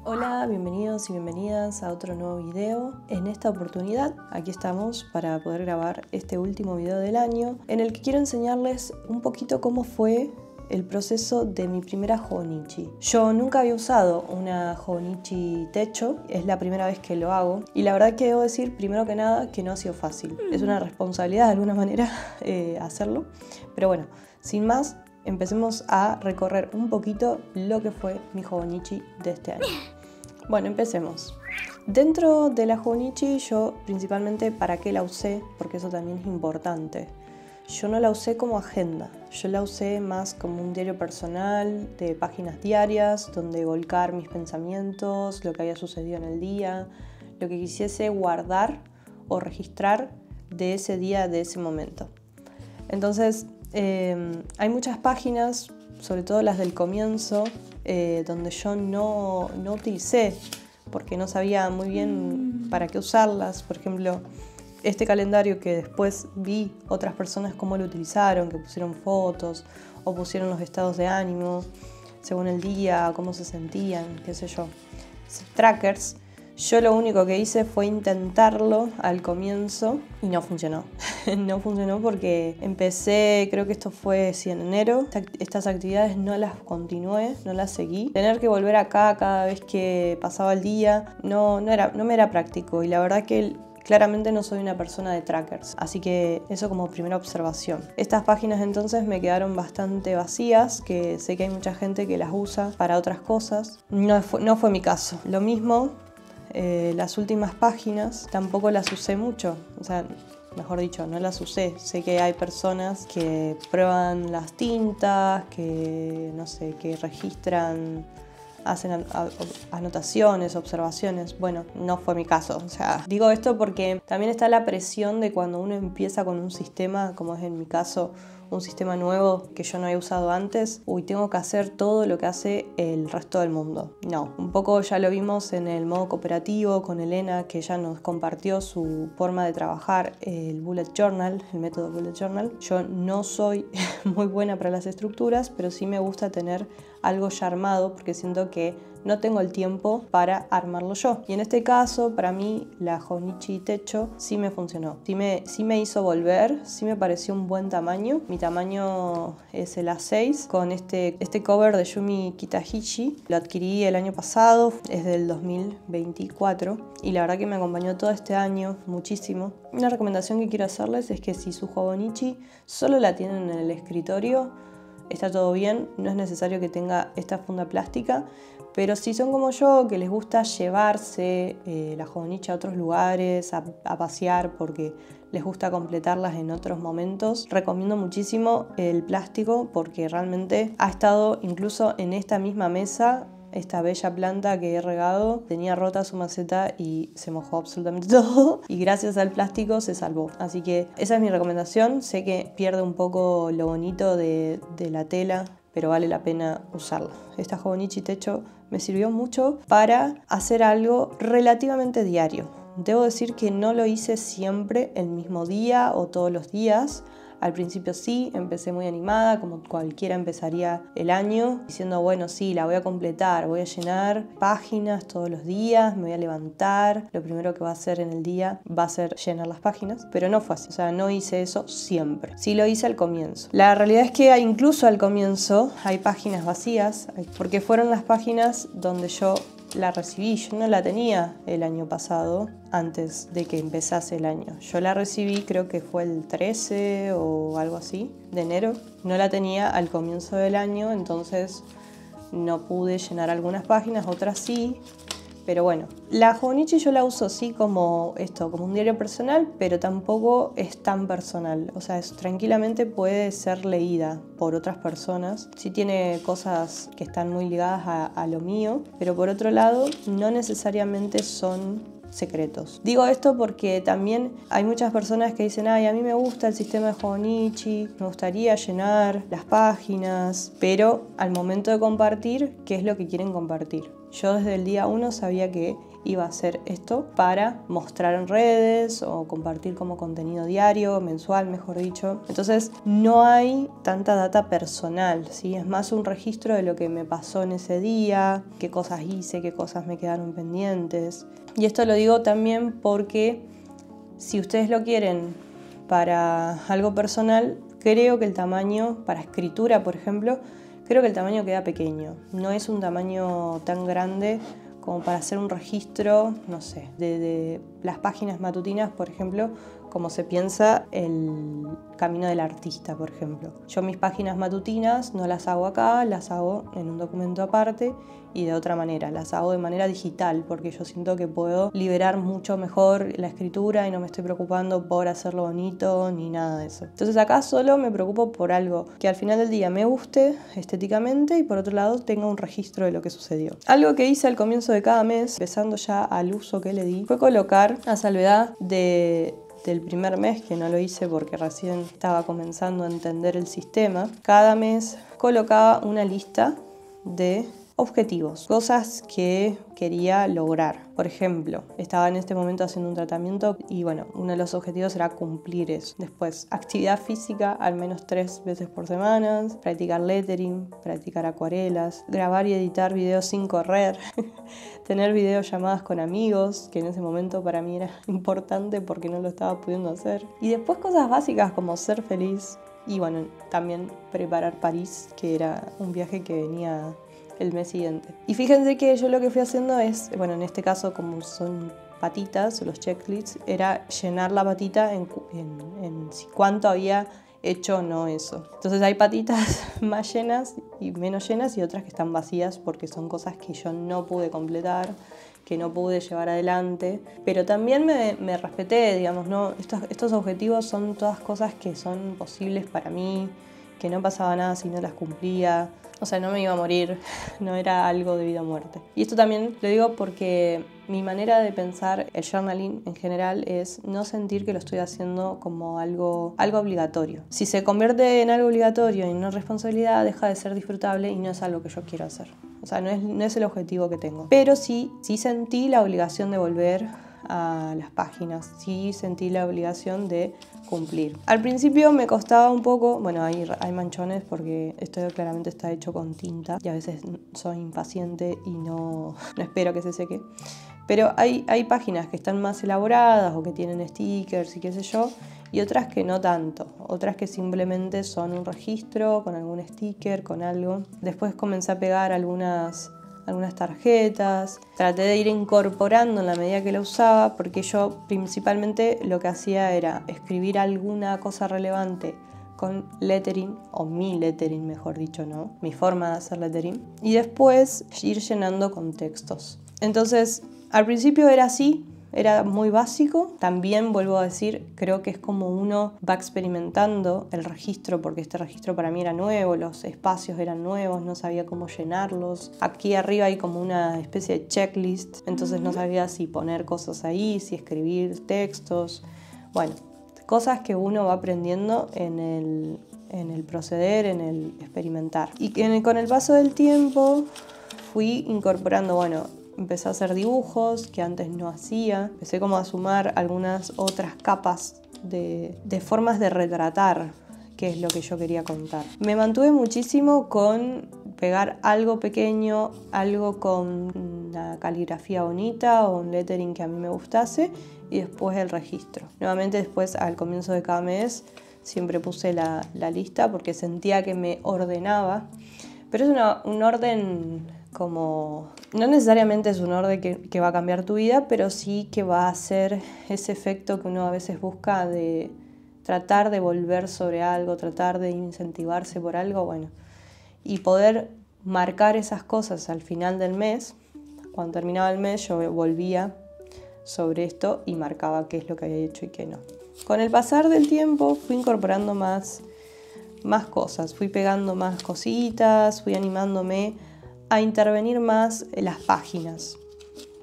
Hola, bienvenidos y bienvenidas a otro nuevo video. En esta oportunidad, aquí estamos para poder grabar este último video del año, en el que quiero enseñarles un poquito cómo fue el proceso de mi primera Hobonichi. Yo nunca había usado una Hobonichi techo, es la primera vez que lo hago, y la verdad que debo decir, primero que nada, que no ha sido fácil. Es una responsabilidad de alguna manera hacerlo, pero bueno, sin más, empecemos a recorrer un poquito lo que fue mi Hobonichi de este año. Bueno, empecemos. Dentro de la Hobonichi, yo principalmente, ¿para qué la usé? Porque eso también es importante. Yo no la usé como agenda, yo la usé más como un diario personal de páginas diarias, donde volcar mis pensamientos, lo que había sucedido en el día, lo que quisiese guardar o registrar de ese día, de ese momento. Entonces, hay muchas páginas, sobre todo las del comienzo, donde yo no utilicé porque no sabía muy bien para qué usarlas. Por ejemplo, este calendario que después vi otras personas cómo lo utilizaron, que pusieron fotos o pusieron los estados de ánimo según el día, cómo se sentían, qué sé yo. Trackers. Yo lo único que hice fue intentarlo al comienzo y no funcionó. No funcionó porque empecé, creo que esto fue en enero, estas actividades no las continué, no las seguí. Tener que volver acá cada vez que pasaba el día no me era práctico, y la verdad que claramente no soy una persona de trackers, así que eso como primera observación. Estas páginas entonces me quedaron bastante vacías, que sé que hay mucha gente que las usa para otras cosas. No fue mi caso. Lo mismo, las últimas páginas tampoco las usé mucho, o sea, mejor dicho, no las usé. Sé que hay personas que prueban las tintas, que no sé, que registran, hacen anotaciones, observaciones. Bueno, no fue mi caso. O sea, digo esto porque también está la presión de cuando uno empieza con un sistema, como es en mi caso, un sistema nuevo que yo no había usado antes. Uy, tengo que hacer todo lo que hace el resto del mundo. No, un poco ya lo vimos en el modo cooperativo con Elena, que ella nos compartió su forma de trabajar el bullet journal, el método bullet journal. Yo no soy muy buena para las estructuras, pero sí me gusta tener algo ya armado, porque siento que no tengo el tiempo para armarlo yo. Y en este caso, para mí, la Hobonichi techo sí me funcionó. Sí me hizo volver, sí me pareció un buen tamaño. Mi tamaño es el A6, con este cover de Yumi Kitahishi. Lo adquirí el año pasado, es del 2024, y la verdad que me acompañó todo este año muchísimo. Una recomendación que quiero hacerles es que si su Hobonichi solo la tienen en el escritorio, está todo bien, no es necesario que tenga esta funda plástica, pero si son como yo, que les gusta llevarse la Hobonichi a otros lugares, a pasear, porque les gusta completarlas en otros momentos, recomiendo muchísimo el plástico, porque realmente ha estado incluso en esta misma mesa. Esta bella planta que he regado tenía rota su maceta y se mojó absolutamente todo, y gracias al plástico se salvó. Así que esa es mi recomendación. Sé que pierde un poco lo bonito de la tela, pero vale la pena usarla. Esta Hobonichi techo me sirvió mucho para hacer algo relativamente diario. Debo decir que no lo hice siempre el mismo día o todos los días. Al principio sí, empecé muy animada, como cualquiera empezaría el año, diciendo, bueno, sí, la voy a completar, voy a llenar páginas todos los días, me voy a levantar, lo primero que va a hacer en el día va a ser llenar las páginas, pero no fue así. O sea, no hice eso siempre. Sí lo hice al comienzo. La realidad es que incluso al comienzo hay páginas vacías, porque fueron las páginas donde yo la recibí. Yo no la tenía el año pasado, antes de que empezase el año. Yo la recibí, creo que fue el 13 o algo así, de enero. No la tenía al comienzo del año, entonces no pude llenar algunas páginas, otras sí. Pero bueno, la Hobonichi yo la uso sí como un diario personal, pero tampoco es tan personal. O sea, tranquilamente puede ser leída por otras personas. Sí tiene cosas que están muy ligadas a lo mío, pero por otro lado no necesariamente son secretos. Digo esto porque también hay muchas personas que dicen, ay, a mí me gusta el sistema de Hobonichi, me gustaría llenar las páginas, pero al momento de compartir, ¿qué es lo que quieren compartir? Yo desde el día 1 sabía que iba a hacer esto para mostrar en redes o compartir como contenido diario, mensual mejor dicho. Entonces no hay tanta data personal, ¿sí? Es más un registro de lo que me pasó en ese día, qué cosas hice, qué cosas me quedaron pendientes. Y esto lo digo también porque si ustedes lo quieren para algo personal, creo que el tamaño, para escritura por ejemplo, creo que el tamaño queda pequeño. No es un tamaño tan grande como para hacer un registro, no sé, de las páginas matutinas, por ejemplo, como se piensa el camino del artista, por ejemplo. Yo mis páginas matutinas no las hago acá, las hago en un documento aparte y de otra manera, las hago de manera digital porque yo siento que puedo liberar mucho mejor la escritura y no me estoy preocupando por hacerlo bonito ni nada de eso. Entonces acá solo me preocupo por algo que al final del día me guste estéticamente y por otro lado tenga un registro de lo que sucedió. Algo que hice al comienzo de cada mes, empezando ya al uso que le di, fue colocar, a salvedad del primer mes, que no lo hice porque recién estaba comenzando a entender el sistema, cada mes colocaba una lista de objetivos, cosas que quería lograr. Por ejemplo, estaba en este momento haciendo un tratamiento y bueno, uno de los objetivos era cumplir eso. Después, actividad física al menos 3 veces por semana, practicar lettering, practicar acuarelas, grabar y editar videos sin correr, tener videollamadas con amigos, que en ese momento para mí era importante porque no lo estaba pudiendo hacer. Y después cosas básicas como ser feliz y bueno, también preparar París, que era un viaje que venía el mes siguiente. Y fíjense que yo lo que fui haciendo es, bueno, en este caso como son patitas, los checklists, era llenar la patita en cuánto había hecho o no eso. Entonces hay patitas más llenas y menos llenas y otras que están vacías porque son cosas que yo no pude completar, que no pude llevar adelante, pero también me respeté, digamos, ¿no? Estos objetivos son todas cosas que son posibles para mí, que no pasaba nada si no las cumplía. O sea, no me iba a morir, no era algo de vida o muerte. Y esto también lo digo porque mi manera de pensar el journaling en general es no sentir que lo estoy haciendo como algo obligatorio. Si se convierte en algo obligatorio y en una responsabilidad, deja de ser disfrutable y no es algo que yo quiero hacer. O sea, no es el objetivo que tengo. Pero sí sentí la obligación de volver a las páginas, sí sentí la obligación de cumplir. Al principio me costaba un poco, bueno, hay manchones porque esto claramente está hecho con tinta y a veces soy impaciente y no espero que se seque. Pero hay páginas que están más elaboradas o que tienen stickers y qué sé yo, y otras que no tanto, otras que simplemente son un registro con algún sticker, con algo. Después comencé a pegar algunas tarjetas, traté de ir incorporando en la medida que lo usaba, porque yo principalmente lo que hacía era escribir alguna cosa relevante con lettering, o mi lettering mejor dicho, ¿no? Mi forma de hacer lettering, y después ir llenando con textos. Entonces, al principio era así, era muy básico. También vuelvo a decir, creo que es como uno va experimentando el registro, porque este registro para mí era nuevo, los espacios eran nuevos, no sabía cómo llenarlos. Aquí arriba hay como una especie de checklist, entonces no sabía si poner cosas ahí, si escribir textos. Bueno, cosas que uno va aprendiendo en el proceder, en el experimentar. Y con el paso del tiempo fui incorporando, bueno, empecé a hacer dibujos que antes no hacía. Empecé como a sumar algunas otras capas de formas de retratar qué es lo que yo quería contar. Me mantuve muchísimo con pegar algo pequeño, algo con una caligrafía bonita o un lettering que a mí me gustase y después el registro. Nuevamente después al comienzo de cada mes siempre puse la lista porque sentía que me ordenaba. Pero es un orden como... No necesariamente es un orden que va a cambiar tu vida, pero sí que va a hacer ese efecto que uno a veces busca de tratar de volver sobre algo, tratar de incentivarse por algo, bueno. Y poder marcar esas cosas al final del mes. Cuando terminaba el mes yo volvía sobre esto y marcaba qué es lo que había hecho y qué no. Con el pasar del tiempo fui incorporando más cosas, fui pegando más cositas, fui animándome a intervenir más en las páginas,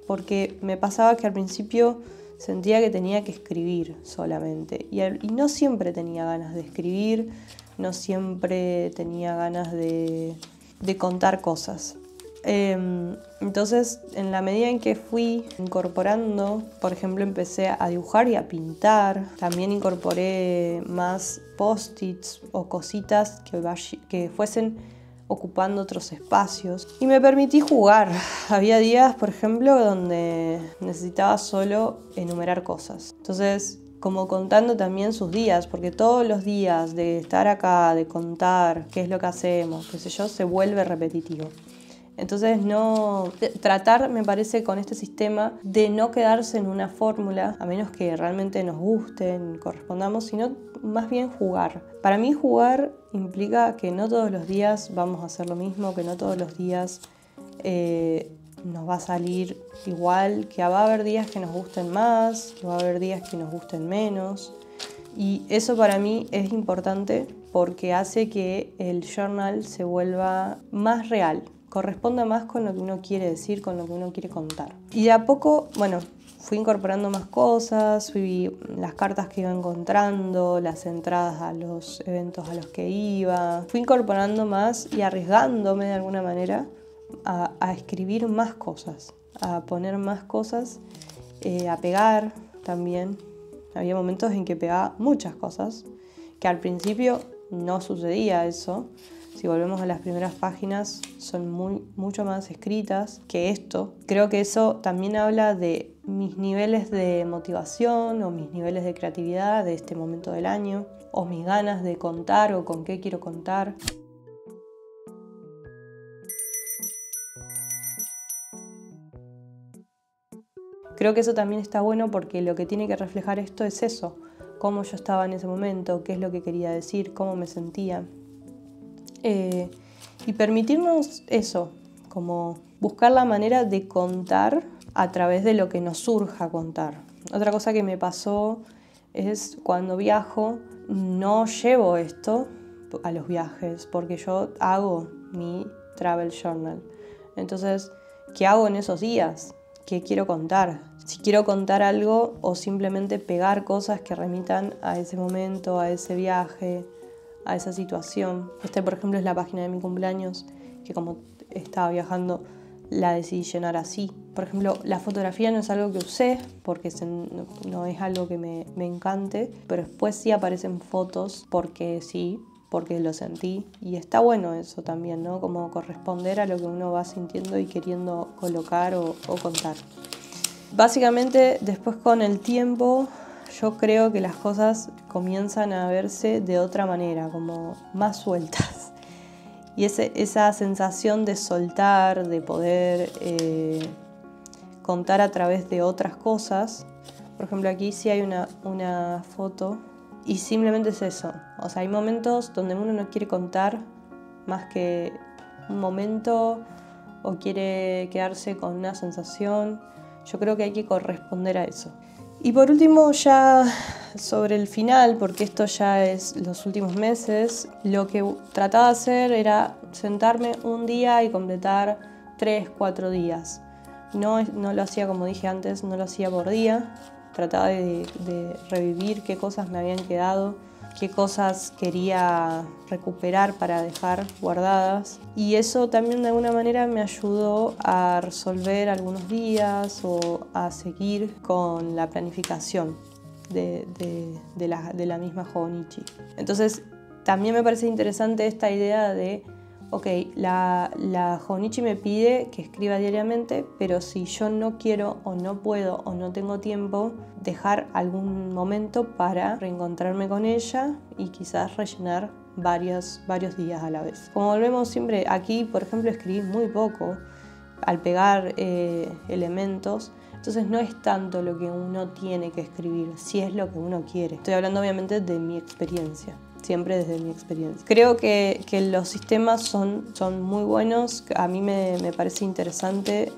porque me pasaba que al principio sentía que tenía que escribir solamente y no siempre tenía ganas de escribir, no siempre tenía ganas de contar cosas. Entonces, en la medida en que fui incorporando, por ejemplo, empecé a dibujar y a pintar. También incorporé más post-its o cositas que fuesen ocupando otros espacios. Y me permití jugar. Había días, por ejemplo, donde necesitaba solo enumerar cosas. Entonces, como contando también sus días, porque todos los días de estar acá, de contar qué es lo que hacemos, qué sé yo, se vuelve repetitivo. Entonces tratar, me parece, con este sistema de no quedarse en una fórmula, a menos que realmente nos gusten, correspondamos, sino más bien jugar. Para mí jugar implica que no todos los días vamos a hacer lo mismo, que no todos los días nos va a salir igual, que va a haber días que nos gusten más, que va a haber días que nos gusten menos. Y eso para mí es importante porque hace que el journal se vuelva más real, corresponda más con lo que uno quiere decir, con lo que uno quiere contar. Y de a poco, bueno, fui incorporando más cosas, fui las cartas que iba encontrando, las entradas a los eventos a los que iba. Fui incorporando más y arriesgándome de alguna manera a escribir más cosas, a poner más cosas, a pegar también. Había momentos en que pegaba muchas cosas, que al principio no sucedía eso. Si volvemos a las primeras páginas, son mucho más escritas que esto. Creo que eso también habla de mis niveles de motivación o mis niveles de creatividad de este momento del año, o mis ganas de contar o con qué quiero contar. Creo que eso también está bueno porque lo que tiene que reflejar esto es eso, cómo yo estaba en ese momento, qué es lo que quería decir, cómo me sentía. Y permitirnos eso, como buscar la manera de contar a través de lo que nos surja contar. Otra cosa que me pasó es cuando viajo, no llevo esto a los viajes porque yo hago mi travel journal. Entonces, ¿qué hago en esos días? ¿Qué quiero contar? Si quiero contar algo o simplemente pegar cosas que remitan a ese momento, a ese viaje, a esa situación. Por ejemplo, es la página de mi cumpleaños, que como estaba viajando, la decidí llenar así. Por ejemplo, la fotografía no es algo que usé, porque no es algo que me encante, pero después sí aparecen fotos, porque sí, porque lo sentí. Y está bueno eso también, ¿no? Como corresponder a lo que uno va sintiendo y queriendo colocar o contar. Básicamente, después con el tiempo, yo creo que las cosas comienzan a verse de otra manera, como más sueltas. Y esa sensación de soltar, de poder contar a través de otras cosas. Por ejemplo, aquí sí hay una foto y simplemente es eso. O sea, hay momentos donde uno no quiere contar más que un momento o quiere quedarse con una sensación. Yo creo que hay que corresponder a eso. Y por último, ya sobre el final, porque esto ya es los últimos meses, lo que trataba de hacer era sentarme un día y completar 3, 4 días. No lo hacía, como dije antes, no lo hacía por día. Trataba de revivir qué cosas me habían quedado, qué cosas quería recuperar para dejar guardadas. Y eso también de alguna manera me ayudó a resolver algunos días o a seguir con la planificación de la misma Hobonichi. Entonces también me parece interesante esta idea de ok, la Hobonichi me pide que escriba diariamente, pero si yo no quiero o no puedo o no tengo tiempo, dejar algún momento para reencontrarme con ella y quizás rellenar varios días a la vez. Como volvemos siempre, aquí por ejemplo escribí muy poco al pegar elementos, entonces no es tanto lo que uno tiene que escribir, si es lo que uno quiere. Estoy hablando obviamente de mi experiencia. Siempre desde mi experiencia. Creo que los sistemas son muy buenos. A mí me parece interesante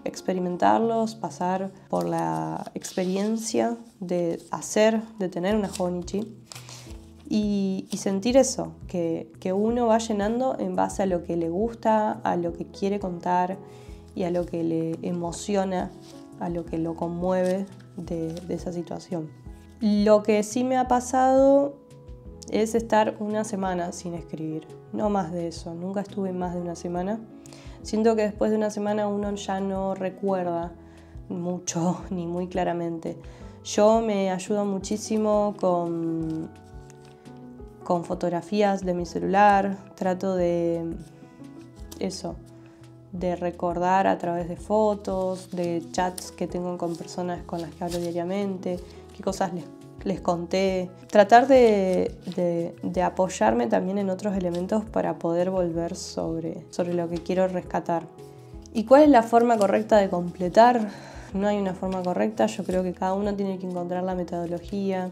experimentarlos, pasar por la experiencia de tener una Hobonichi y sentir eso, que uno va llenando en base a lo que le gusta, a lo que quiere contar y a lo que le emociona, a lo que lo conmueve de esa situación. Lo que sí me ha pasado es estar una semana sin escribir, no más de eso, nunca estuve más de una semana. siento que después de una semana uno ya no recuerda mucho ni muy claramente. Yo me ayudo muchísimo con fotografías de mi celular, trato de recordar a través de fotos, de chats que tengo con personas con las que hablo diariamente, qué cosas les conté. Tratar de apoyarme también en otros elementos para poder volver sobre lo que quiero rescatar. ¿Y cuál es la forma correcta de completar? No hay una forma correcta, yo creo que cada uno tiene que encontrar la metodología,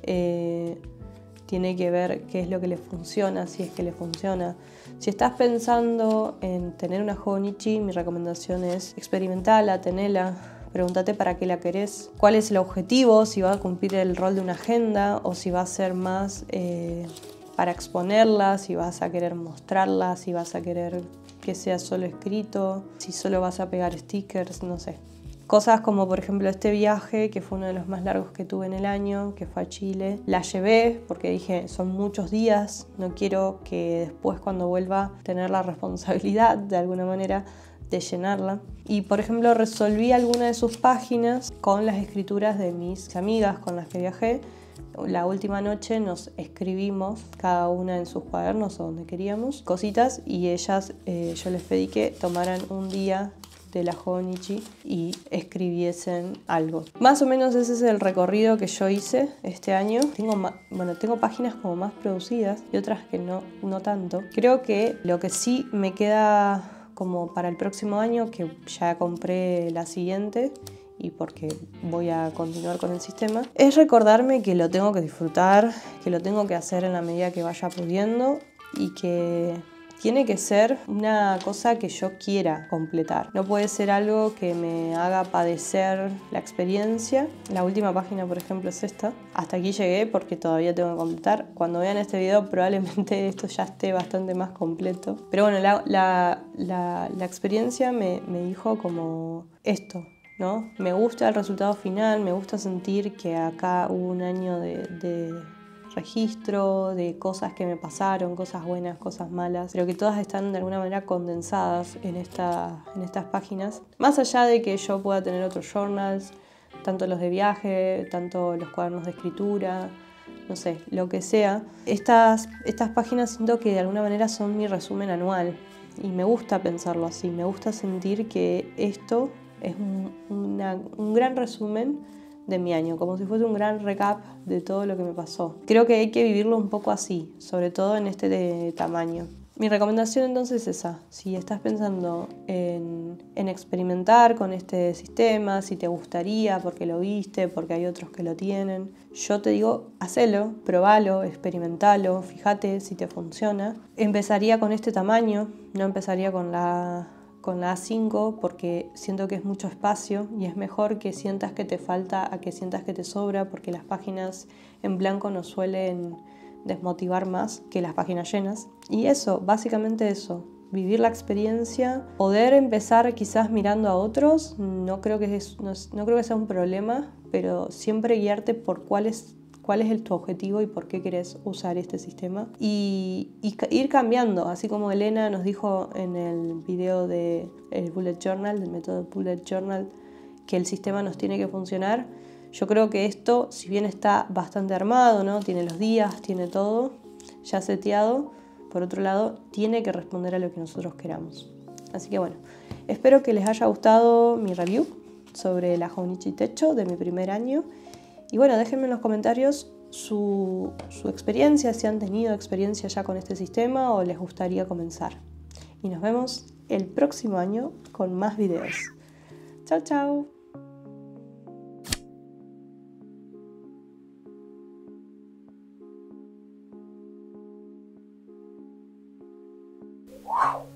tiene que ver qué es lo que le funciona, si es que le funciona. Si estás pensando en tener una Hobonichi, mi recomendación es experimentarla, tenela, pregúntate para qué la querés, cuál es el objetivo, si va a cumplir el rol de una agenda o si va a ser más para exponerla, si vas a querer mostrarla, si vas a querer que sea solo escrito, si solo vas a pegar stickers, no sé. Cosas como por ejemplo este viaje, que fue uno de los más largos que tuve en el año, que fue a Chile. La llevé porque dije, son muchos días, no quiero que después cuando vuelva tener la responsabilidad de alguna manera de llenarla. Y por ejemplo resolví alguna de sus páginas con las escrituras de mis amigas con las que viajé. La última noche nos escribimos cada una en sus cuadernos o donde queríamos cositas y ellas, yo les pedí que tomaran un día de la Hobonichi y escribiesen algo. Más o menos ese es el recorrido que yo hice este año. Tengo páginas como más producidas y otras que no tanto. Creo que lo que sí me queda como para el próximo año, que ya compré la siguiente y porque voy a continuar con el sistema, es recordarme que lo tengo que disfrutar, que lo tengo que hacer en la medida que vaya pudiendo y que tiene que ser una cosa que yo quiera completar. No puede ser algo que me haga padecer la experiencia. La última página, por ejemplo, es esta. Hasta aquí llegué porque todavía tengo que completar. Cuando vean este video probablemente esto ya esté bastante más completo. Pero bueno, la experiencia me dijo como esto, ¿no? Me gusta el resultado final, me gusta sentir que acá hubo un año de registro, de cosas que me pasaron, cosas buenas, cosas malas, pero que todas están de alguna manera condensadas en estas páginas. Más allá de que yo pueda tener otros journals, tanto los de viaje, tanto los cuadernos de escritura, no sé, lo que sea, estas páginas siento que de alguna manera son mi resumen anual y me gusta pensarlo así, me gusta sentir que esto es un gran resumen de mi año, como si fuese un gran recap de todo lo que me pasó. Creo que hay que vivirlo un poco así, sobre todo en este tamaño. Mi recomendación entonces es esa. Si estás pensando en experimentar con este sistema, si te gustaría porque lo viste, porque hay otros que lo tienen, yo te digo, hacelo, probalo, experimentalo, fíjate si te funciona. Empezaría con este tamaño, no empezaría con la A5 porque siento que es mucho espacio y es mejor que sientas que te falta a que sientas que te sobra, porque las páginas en blanco nos suelen desmotivar más que las páginas llenas. Y eso, básicamente eso, vivir la experiencia, poder empezar quizás mirando a otros, no creo que sea un problema, pero siempre guiarte por cuál es tu objetivo y por qué querés usar este sistema y ir cambiando, así como Elena nos dijo en el video del Bullet Journal, del método Bullet Journal, que el sistema nos tiene que funcionar. Yo creo que esto, si bien está bastante armado, ¿no? Tiene los días, tiene todo ya seteado, por otro lado, tiene que responder a lo que nosotros queramos. Así que bueno, espero que les haya gustado mi review sobre la Hobonichi Techo de mi primer año. Y bueno, déjenme en los comentarios su experiencia, si han tenido experiencia ya con este sistema o les gustaría comenzar. Y nos vemos el próximo año con más videos. Chao, chao. Wow.